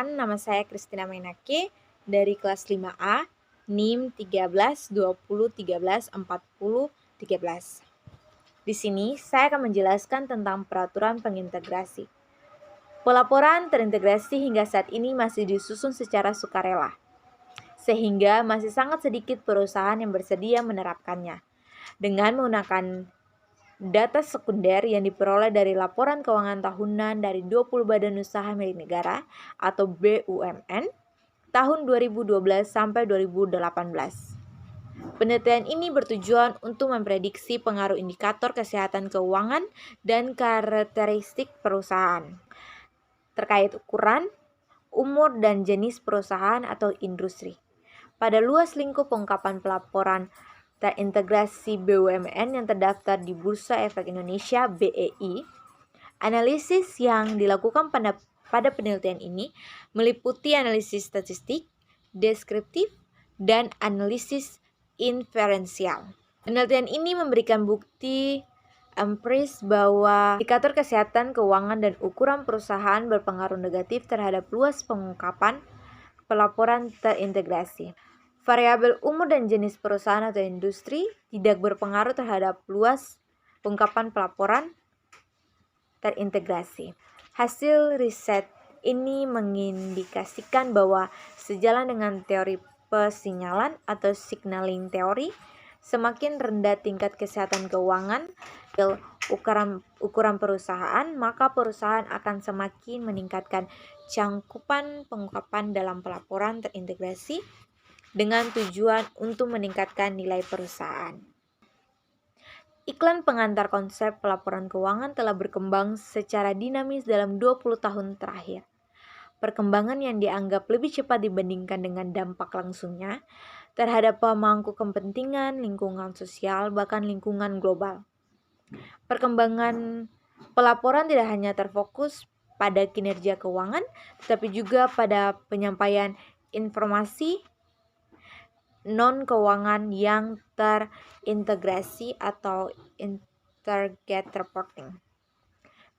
Perkenalkan, nama saya Christina Mainake dari kelas 5A, NIM 13 20 13 40 13. Di sini saya akan menjelaskan tentang peraturan pengintegrasi. Pelaporan terintegrasi hingga saat ini masih disusun secara sukarela, sehingga masih sangat sedikit perusahaan yang bersedia menerapkannya. Dengan menggunakan data sekunder yang diperoleh dari laporan keuangan tahunan dari 20 badan usaha milik negara atau BUMN tahun 2012 sampai 2018. Penelitian ini bertujuan untuk memprediksi pengaruh indikator kesehatan keuangan dan karakteristik perusahaan terkait ukuran, umur, dan jenis perusahaan atau industri. Pada luas lingkup pengungkapan pelaporan terintegrasi BUMN yang terdaftar di Bursa Efek Indonesia (BEI), analisis yang dilakukan pada penelitian ini meliputi analisis statistik, deskriptif, dan analisis inferensial. Penelitian ini memberikan bukti empiris bahwa indikator kesehatan keuangan dan ukuran perusahaan berpengaruh negatif terhadap luas pengungkapan pelaporan terintegrasi. Variabel umur dan jenis perusahaan atau industri tidak berpengaruh terhadap luas pengungkapan pelaporan terintegrasi. Hasil riset ini mengindikasikan bahwa sejalan dengan teori pesinyalan atau signaling teori, semakin rendah tingkat kesehatan keuangan ukuran perusahaan, maka perusahaan akan semakin meningkatkan cakupan pengungkapan dalam pelaporan terintegrasi dengan tujuan untuk meningkatkan nilai perusahaan. Iklan pengantar konsep pelaporan keuangan telah berkembang secara dinamis dalam 20 tahun terakhir. Perkembangan yang dianggap lebih cepat dibandingkan dengan dampak langsungnya terhadap pemangku kepentingan, lingkungan sosial, bahkan lingkungan global. Perkembangan pelaporan tidak hanya terfokus pada kinerja keuangan, tetapi juga pada penyampaian informasi non-keuangan yang terintegrasi atau integrated reporting.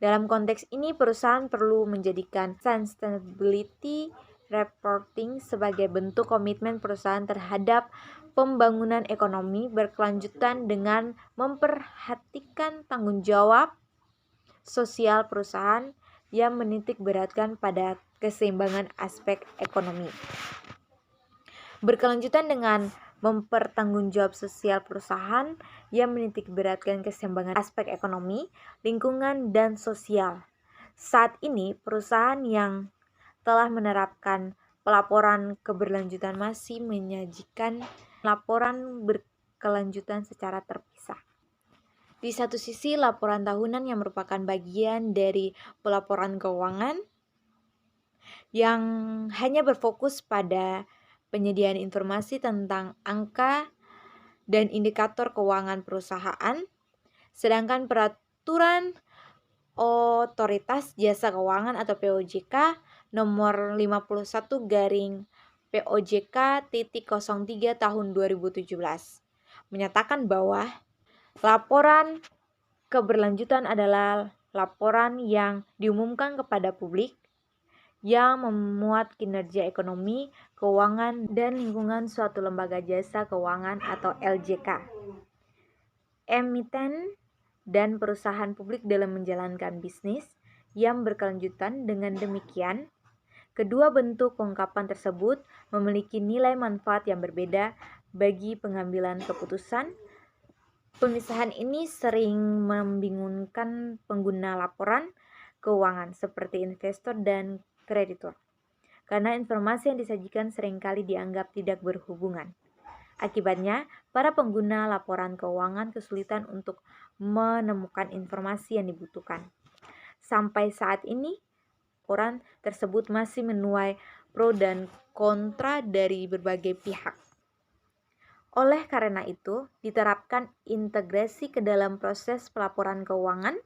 Dalam konteks ini, perusahaan perlu menjadikan sustainability reporting sebagai bentuk komitmen perusahaan terhadap pembangunan ekonomi berkelanjutan dengan memperhatikan tanggung jawab sosial perusahaan yang menitik beratkan pada keseimbangan aspek ekonomi. Berkelanjutan dengan mempertanggungjawab sosial perusahaan yang menitik beratkan keseimbangan aspek ekonomi, lingkungan, dan sosial. Saat ini, perusahaan yang telah menerapkan pelaporan keberlanjutan masih menyajikan laporan berkelanjutan secara terpisah. Di satu sisi, laporan tahunan yang merupakan bagian dari pelaporan keuangan yang hanya berfokus pada penyediaan informasi tentang angka dan indikator keuangan perusahaan, sedangkan peraturan Otoritas Jasa Keuangan atau POJK nomor 51/POJK.03 tahun 2017 menyatakan bahwa laporan keberlanjutan adalah laporan yang diumumkan kepada publik yang memuat kinerja ekonomi, keuangan, dan lingkungan suatu lembaga jasa keuangan atau LJK, emiten, dan perusahaan publik dalam menjalankan bisnis yang berkelanjutan. Dengan demikian, kedua bentuk pengungkapan tersebut memiliki nilai manfaat yang berbeda bagi pengambilan keputusan. Pemisahan ini sering membingungkan pengguna laporan keuangan seperti investor dan kreditur, karena informasi yang disajikan seringkali dianggap tidak berhubungan. Akibatnya, para pengguna laporan keuangan kesulitan untuk menemukan informasi yang dibutuhkan. Sampai saat ini, laporan tersebut masih menuai pro dan kontra dari berbagai pihak. Oleh karena itu, diterapkan integrasi ke dalam proses pelaporan keuangan.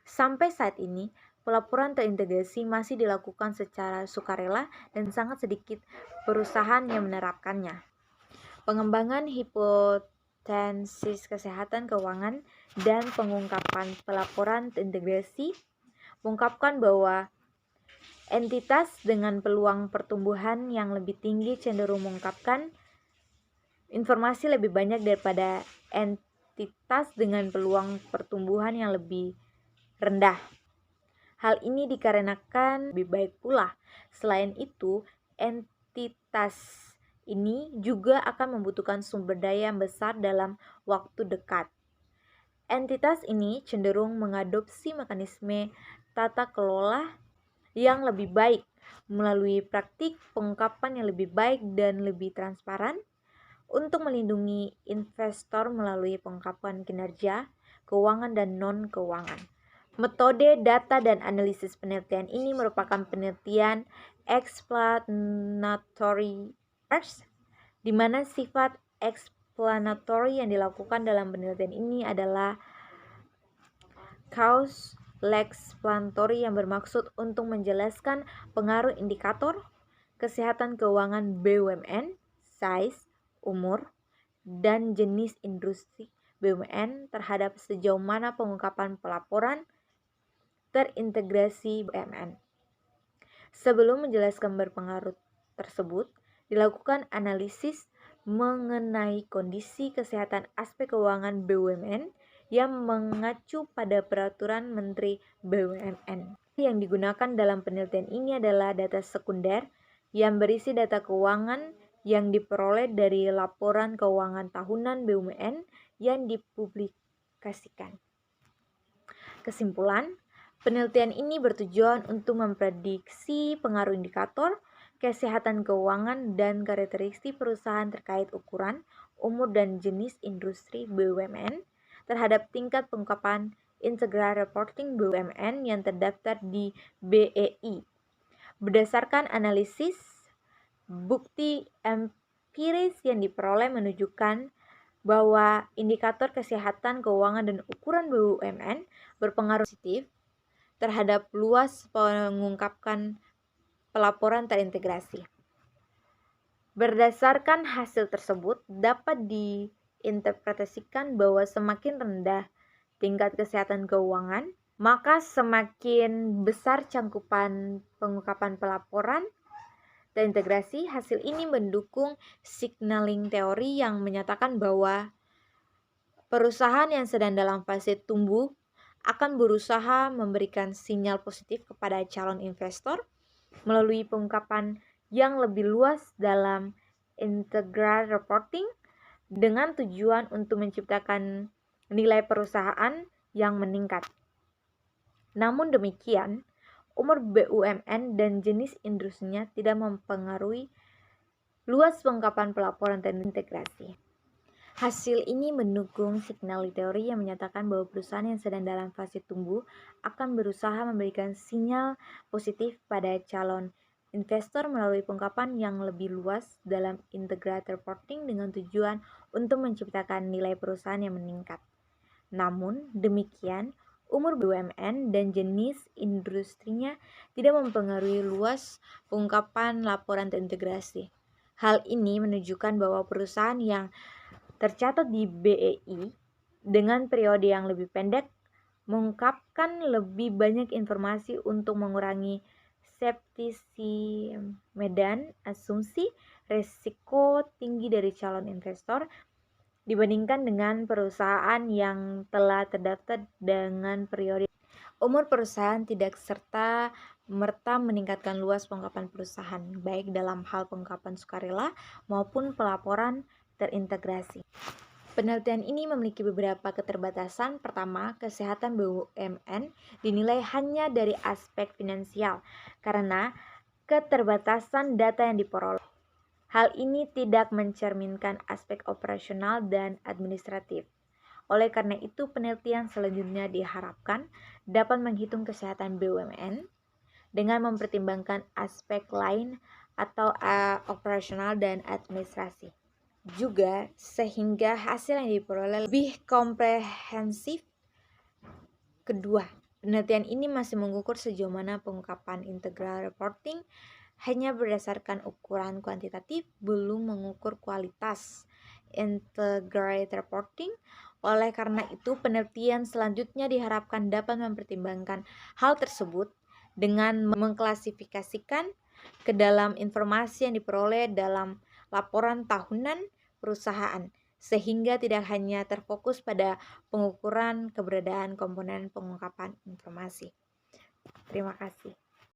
Sampai saat ini, pelaporan terintegrasi masih dilakukan secara sukarela dan sangat sedikit perusahaan yang menerapkannya. Pengembangan hipotesis kesehatan keuangan dan pengungkapan pelaporan terintegrasi mengungkapkan bahwa Entitas dengan peluang pertumbuhan yang lebih tinggi cenderung mengungkapkan informasi lebih banyak daripada entitas dengan peluang pertumbuhan yang lebih rendah. Hal ini dikarenakan lebih baik pula. Selain itu, entitas ini juga akan membutuhkan sumber daya yang besar dalam waktu dekat. Entitas ini cenderung mengadopsi mekanisme tata kelola yang lebih baik melalui praktik pengungkapan yang lebih baik dan lebih transparan untuk melindungi investor melalui pengungkapan kinerja, keuangan, dan non-keuangan. Metode data dan analisis penelitian ini merupakan penelitian explanatory research, di mana sifat explanatory yang dilakukan dalam penelitian ini adalah cause explanatory yang bermaksud untuk menjelaskan pengaruh indikator kesehatan keuangan BUMN, size, umur, dan jenis industri BUMN terhadap sejauh mana pengungkapan pelaporan terintegrasi BUMN. Sebelum menjelaskan berpengaruh tersebut, dilakukan analisis mengenai kondisi kesehatan aspek keuangan BUMN yang mengacu pada peraturan Menteri BUMN. Yang digunakan dalam penelitian ini adalah data sekunder yang berisi data keuangan yang diperoleh dari laporan keuangan tahunan BUMN yang dipublikasikan. Kesimpulan, penelitian ini bertujuan untuk memprediksi pengaruh indikator kesehatan keuangan dan karakteristik perusahaan terkait ukuran, umur, dan jenis industri BUMN terhadap tingkat pengungkapan integral reporting BUMN yang terdaftar di BEI. Berdasarkan analisis, bukti empiris yang diperoleh menunjukkan bahwa indikator kesehatan keuangan dan ukuran BUMN berpengaruh positif terhadap luas pengungkapkan pelaporan terintegrasi. Berdasarkan hasil tersebut, dapat diinterpretasikan bahwa semakin rendah tingkat kesehatan keuangan, maka semakin besar cangkupan pengungkapan pelaporan terintegrasi. Hasil ini mendukung signaling teori yang menyatakan bahwa perusahaan yang sedang dalam fase tumbuh akan berusaha memberikan sinyal positif kepada calon investor melalui pengungkapan yang lebih luas dalam integral reporting dengan tujuan untuk menciptakan nilai perusahaan yang meningkat. Namun demikian, umur BUMN dan jenis industrinya tidak mempengaruhi luas pengungkapan pelaporan terintegrasi. Hasil ini mendukung signal teori yang menyatakan bahwa perusahaan yang sedang dalam fase tumbuh akan berusaha memberikan sinyal positif pada calon investor melalui pengungkapan yang lebih luas dalam integrated reporting dengan tujuan untuk menciptakan nilai perusahaan yang meningkat. Namun demikian, umur BUMN dan jenis industrinya tidak mempengaruhi luas pengungkapan laporan terintegrasi. Hal ini menunjukkan bahwa perusahaan yang tercatat di BEI dengan periode yang lebih pendek mengungkapkan lebih banyak informasi untuk mengurangi skeptisisme dan asumsi risiko tinggi dari calon investor dibandingkan dengan perusahaan yang telah terdaftar dengan periode. Umur perusahaan tidak serta merta meningkatkan luas pengungkapan perusahaan, baik dalam hal pengungkapan sukarela maupun pelaporan terintegrasi. Penelitian ini memiliki beberapa keterbatasan. Pertama, kesehatan BUMN dinilai hanya dari aspek finansial karena keterbatasan data yang diperoleh. Hal ini tidak mencerminkan aspek operasional dan administratif. Oleh karena itu, penelitian selanjutnya diharapkan dapat menghitung kesehatan BUMN dengan mempertimbangkan aspek lain atau operasional dan administrasi juga, sehingga hasil yang diperoleh lebih komprehensif. Kedua, penelitian ini masih mengukur sejauh mana pengungkapan integral reporting hanya berdasarkan ukuran kuantitatif, belum mengukur kualitas integrated reporting. Oleh karena itu, penelitian selanjutnya diharapkan dapat mempertimbangkan hal tersebut dengan mengklasifikasikan ke dalam informasi yang diperoleh dalam laporan tahunan perusahaan, sehingga tidak hanya terfokus pada pengukuran keberadaan komponen pengungkapan informasi. Terima kasih.